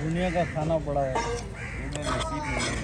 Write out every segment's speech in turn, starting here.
दुनिया का खाना पड़ा है। उधर नसीब नहीं है।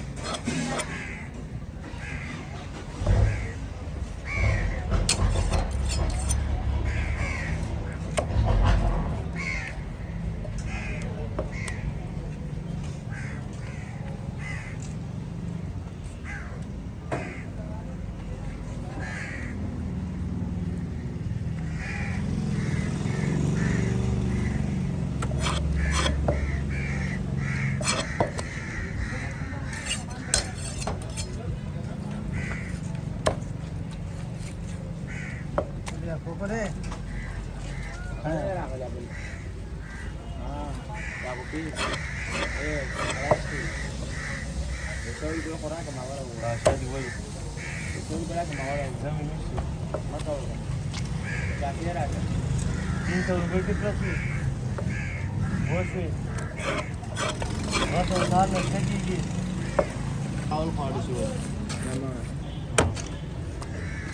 ₹300 की प्रति वो से बस और साथ में खींची All hard is yours.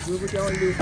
You put your leaf.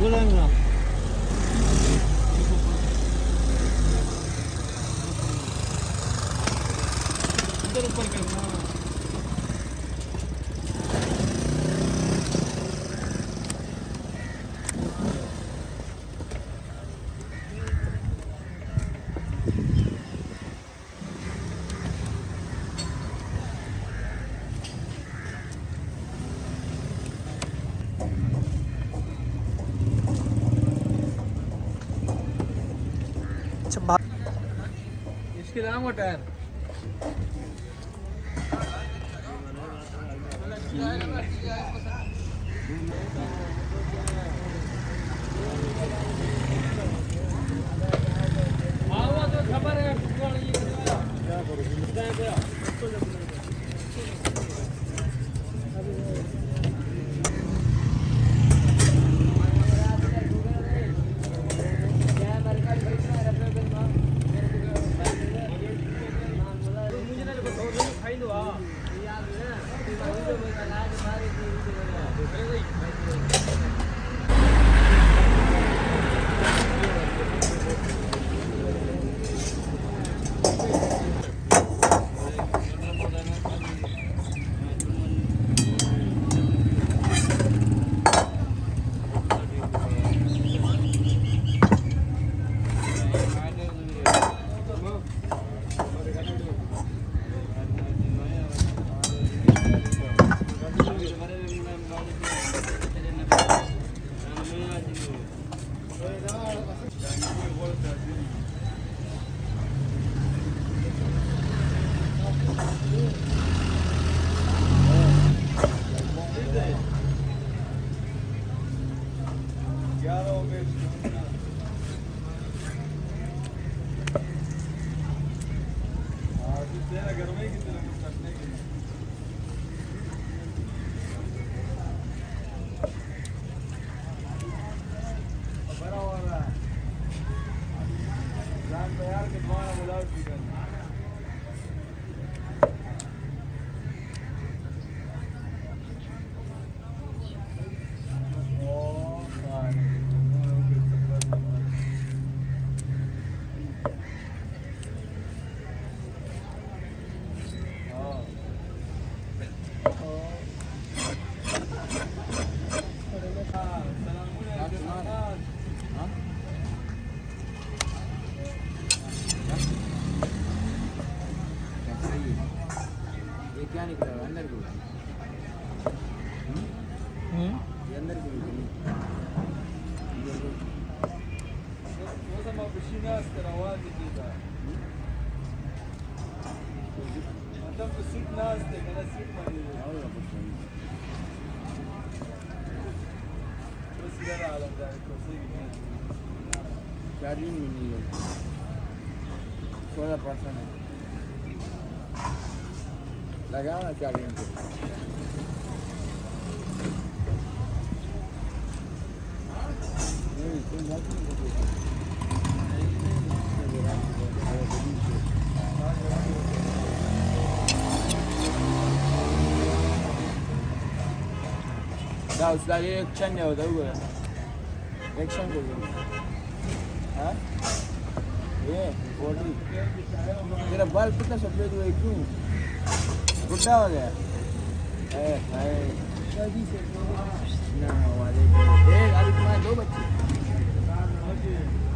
बोलेंगे इधर ऊपर करना इसके नाम का टायर खबर है ये क्या निकला अंदर को अंदर को चार्जिंग में नहीं है 16% है लगाओ ना चार्जिंग को नहीं तुम बात नहीं da उसका ये एक्शन नहीं होता हुआ एक्शन को हाँ ये बॉडी तेरा बाल कितना सफेद हुआ है क्यों बुढ़ा हो गया ना वाले अभी तुम्हारे 2 बच्चे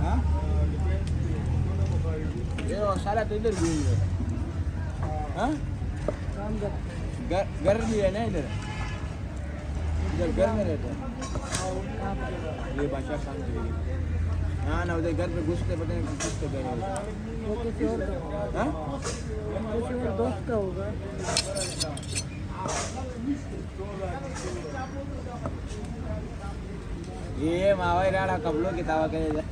हाँ ये सारा तो इधर भी है हाँ घर भी है ना इधर घर में रहता है ये भाषा शांत रही हाँ ना उधर घर पे घुसते पता नहीं घुसते गए वो किसी और दोस्त का होगा ये मावाई राड़ा कपड़ों की तावा करे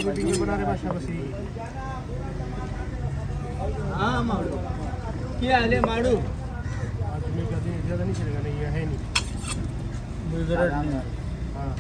वीडियो बना रहे भाषा बस हाँ माड़ू क्या हाल है माड़ू तुम्हें कहते हैं ज़्यादा नहीं चलेगा नहीं ये है नहीं हाँ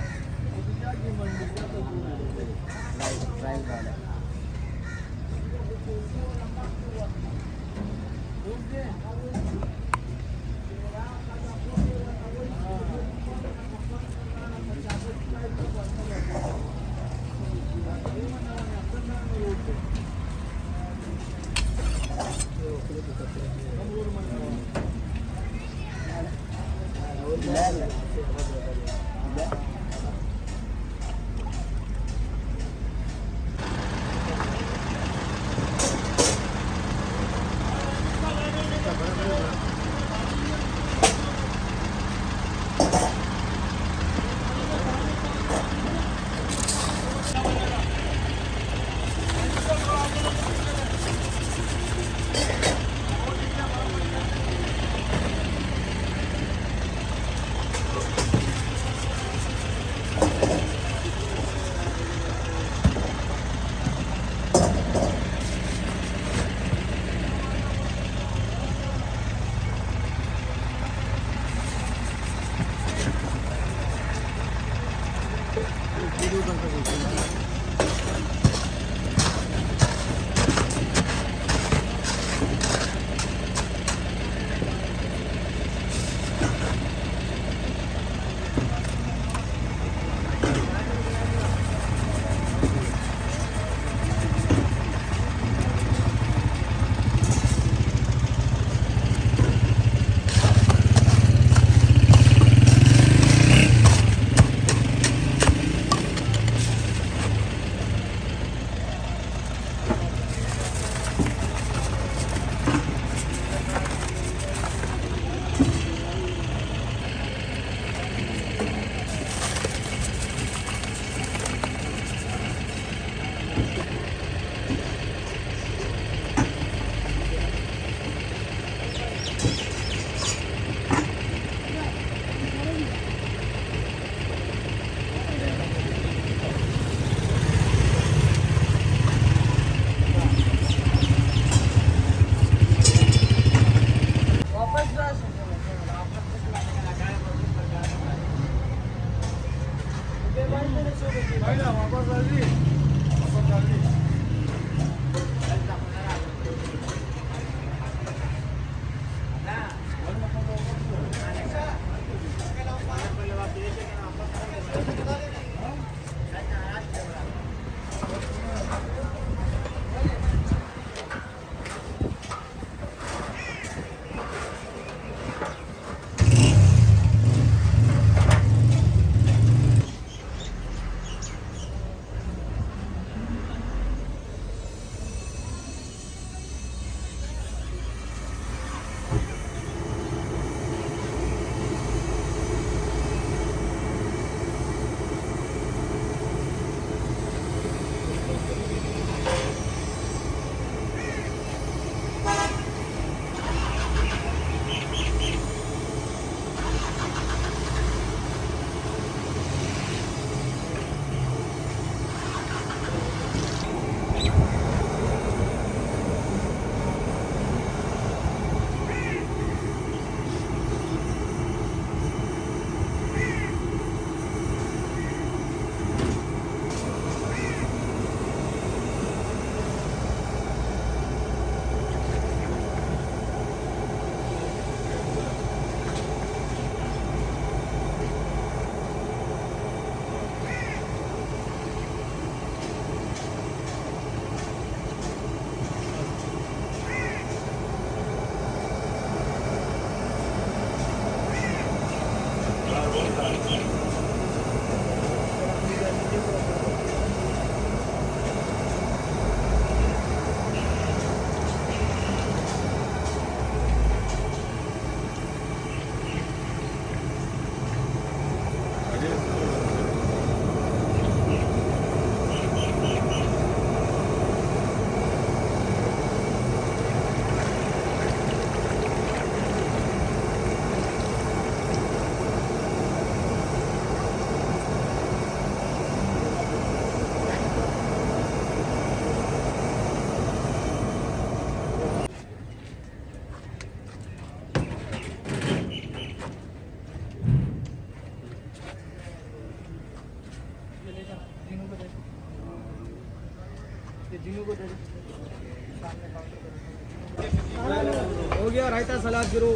हो गया रायता सलाद गुरु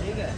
ठीक है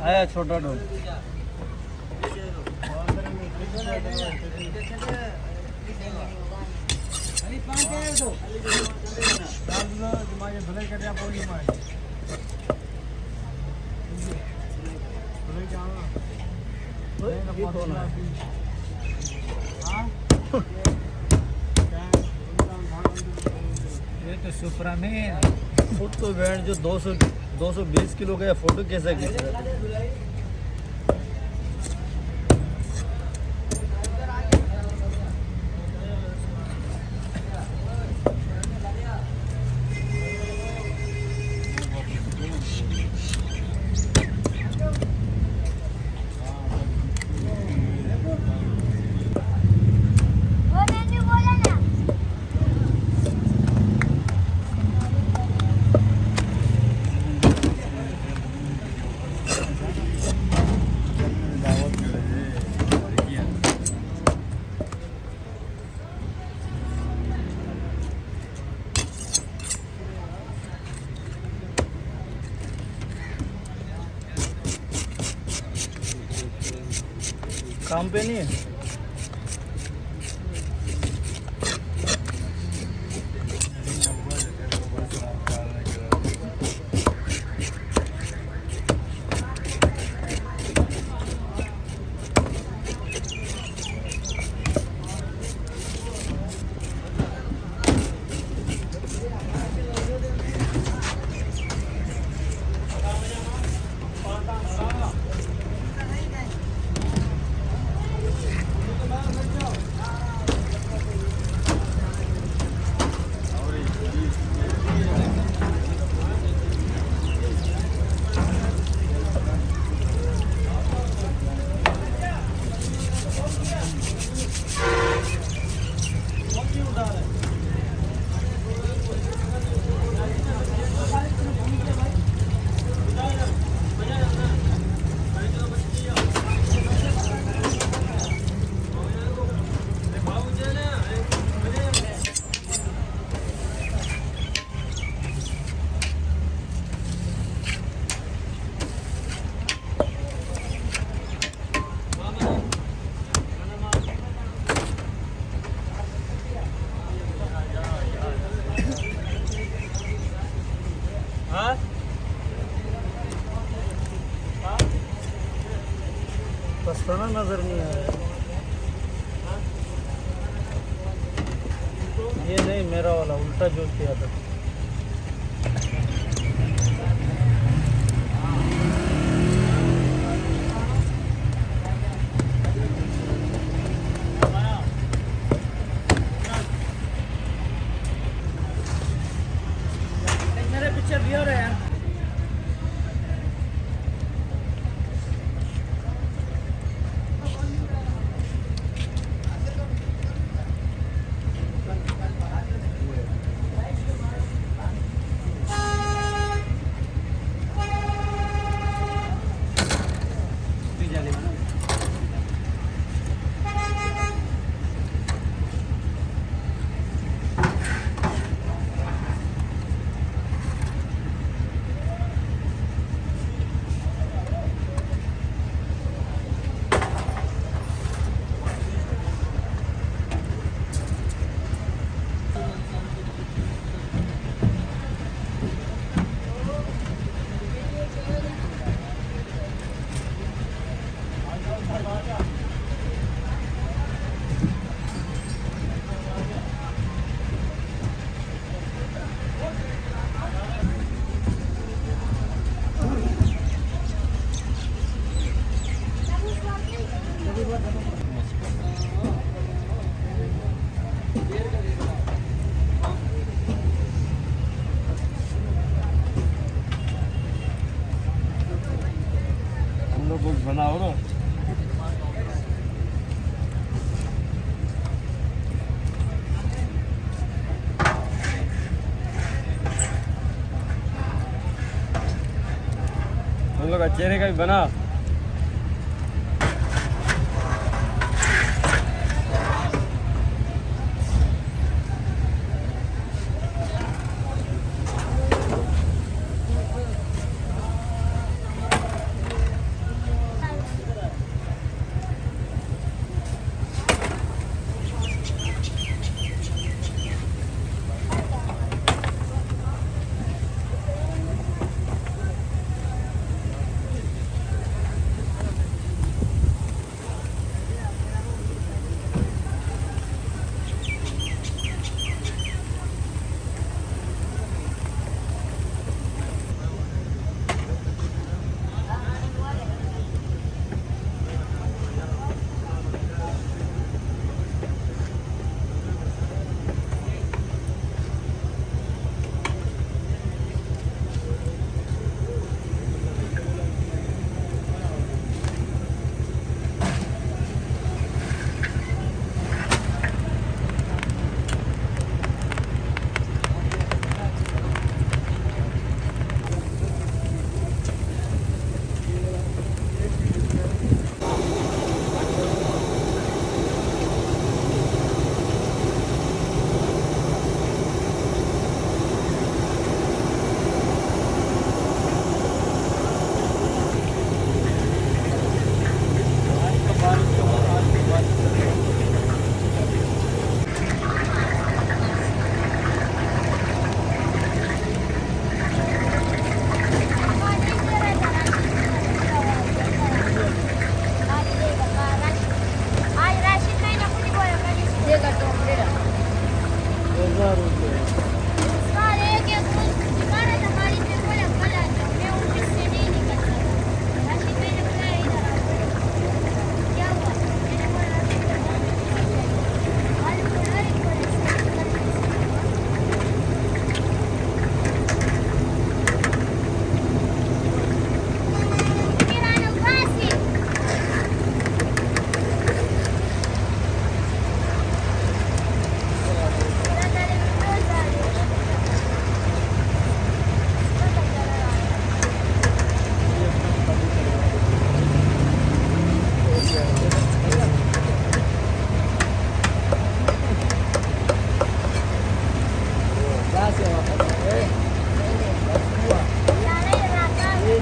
आया छोटा डोल ये तो सुपरा में खुद तो बैंड जो 220 किलो का फोटो कैसे खींच रहा है? काम पे नहीं है। पछताना नजर नहीं आ रहा है। ये नहीं मेरा वाला उल्टा जो किया था। मेरे पीछे व्यूअर है यार। हम लोग कुछ बनाओ ना। हम लोग का चेहरे का भी बना।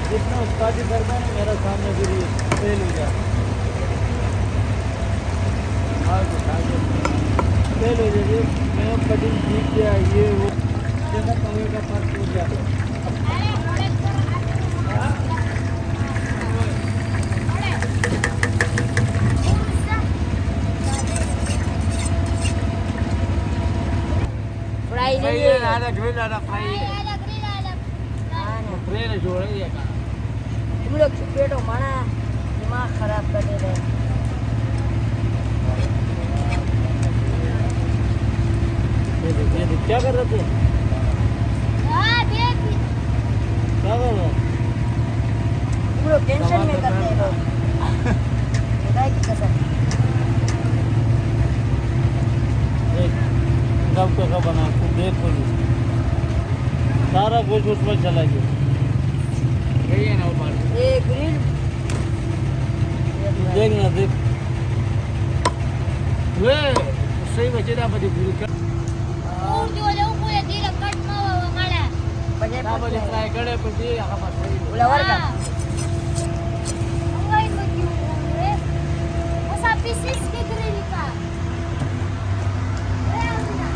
जितना उस्तादी करता है मेरा सामने फिर फेल हो जाता फेल हो जाए। मैं कटिंग सीख गया ये वो जैसा कौवे का फर्क हो जाता है। ada grill, ada fry. ada grill ada. Fry ना जोड़े ये का. तुम लोग पेटो माना दिमाग खराब कर दे रहे ये देख क्या कर रहे थे हां देख क्या कर रहे तुम लोग टेंशन में करते हो खुदा की कसम देख कब का बना तू देख पुलिस सारा कुछ उसमें चला गया यही है ना वो बात. ये ग्रिल देख ना देख वे सही बचे ना बड़ी grill का. હું જો લઉં કોઈ ધીરે કટ માં મળે बजे ना बड़ी fry करे पर ये आका बात सही. बोला वर्का અંગાઈ બગ્યું રે ઓસા પીસીસ કે ગ્રીલ કા રે અંગા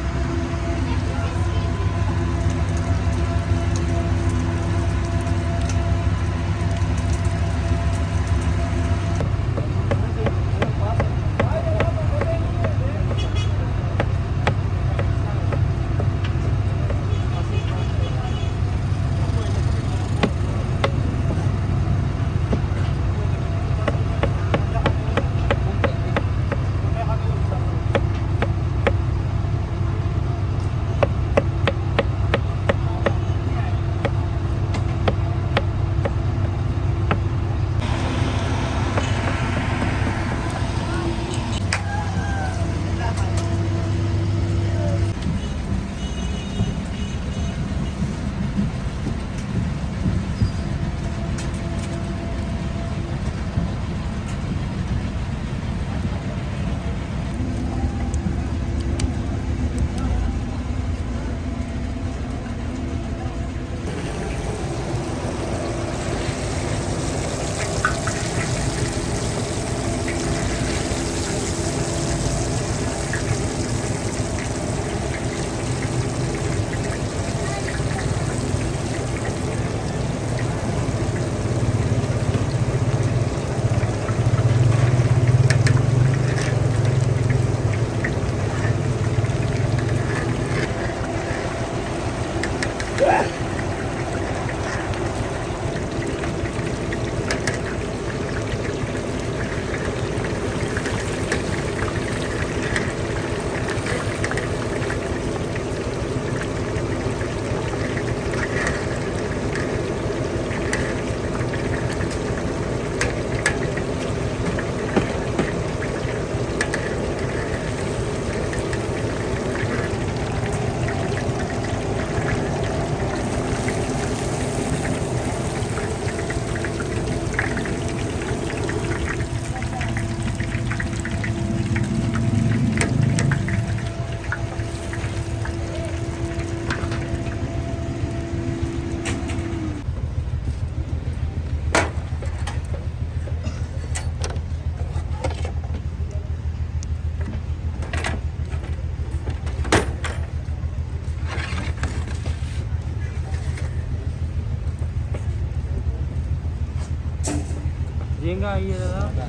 झींगा आई है दादा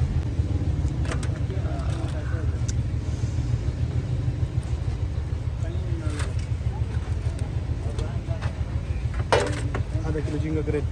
आधा किलो झींगा करेल.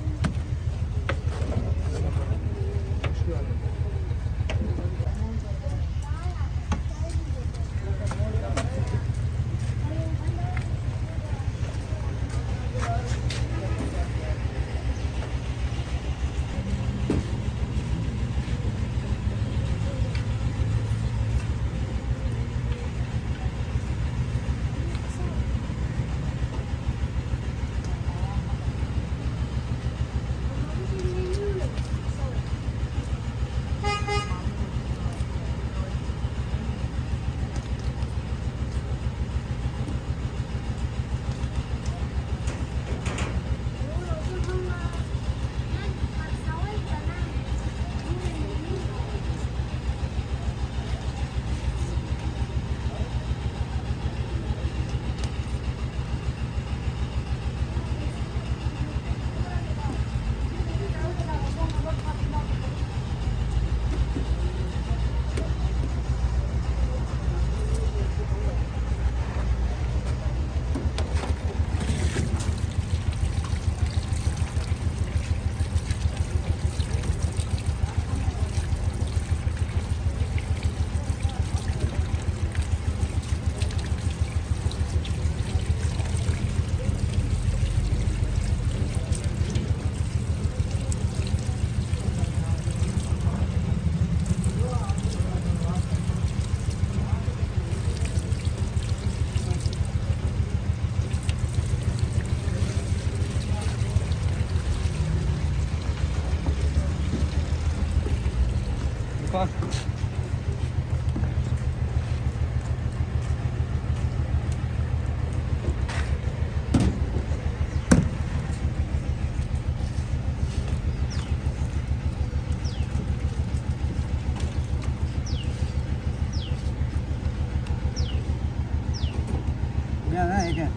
सोफा ना एक है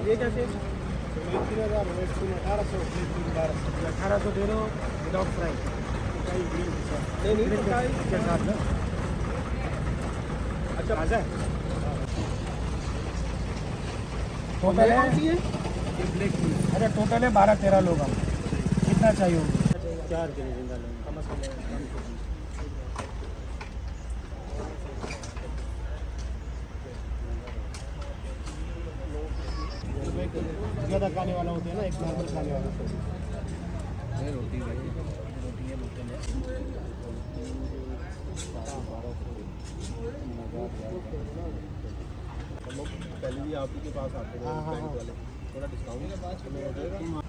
ये कैसे 1800 दे रहे हो विदाउट फ्राई नहीं के साथ ना अच्छा ताज़ा है टोटल है अरे टोटल है 12-13 लोग हम कितना चाहिए होगा 4 किलो जिंदा लेंगे कम से कम ज़्यादा खाने वाला होता है ना एक नॉर्मल खाने वाला रोटी पहले भी आप ही के पास आते थे बैंक वाले थोड़ा डिस्काउंट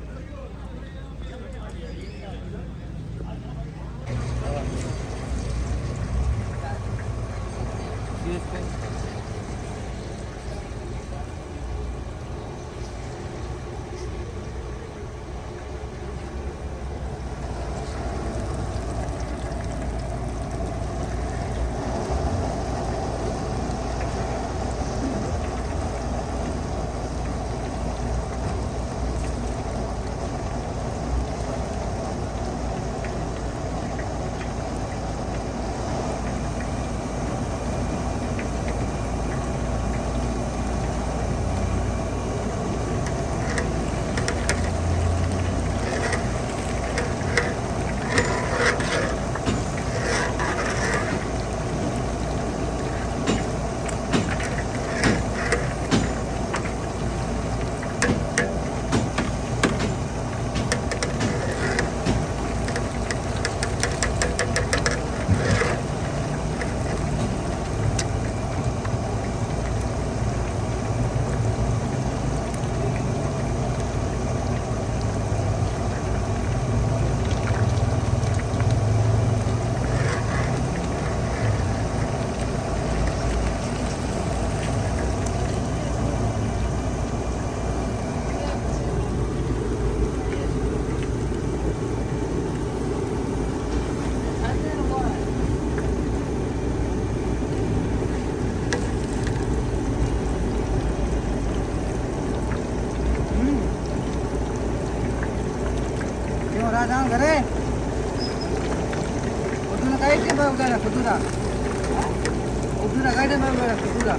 राजा घरे कुठून काय ते बघा कुठूरा काय ते बघा कुठूरा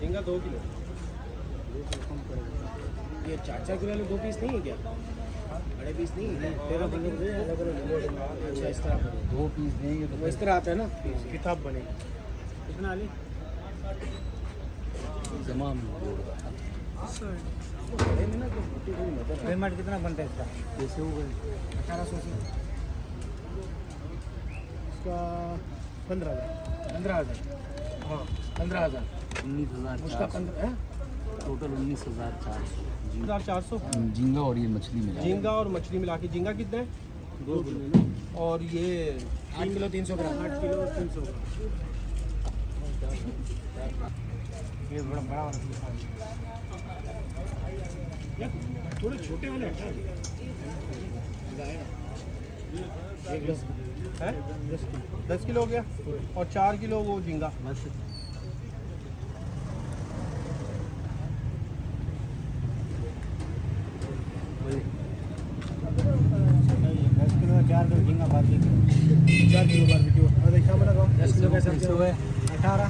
झींगा 2 किलो। ये 4-4 किलो वाले 2 पीस नहीं है क्या? बड़े पीस नहीं है? 13-15 रुपये अलग अलग। अच्छा इस तरह 2 पीस देंगे तो इस तरह आता है ना किताब बनेगी। कितना आली? तमाम बड़े में ना तो पेमेंट कितना बनता है इसका? कैसे हो गए 1800 से इसका 15,000 हाँ 15,000 19,000 उसका 15 टोटल 19,400 19,400 झींगा और ये मछली मिला झींगा और मछली मिला के झींगा कितना है 2 किलो और ये 8 किलो 300 ग्राम 8 किलो 300 ग्राम ये बड़ा बड़ा वाला थोड़े छोटे वाले हटा है 10 किलो हो गया और 4 किलो वो झींगा बस किलो झींगा 4 किलो बारबेक्यू और देखा मैं लगाओ 10 किलो कैसे हुए 18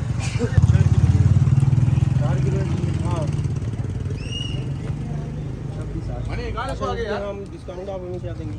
4 किलो हाँ हम डिस्काउंट आप हमें क्या देंगे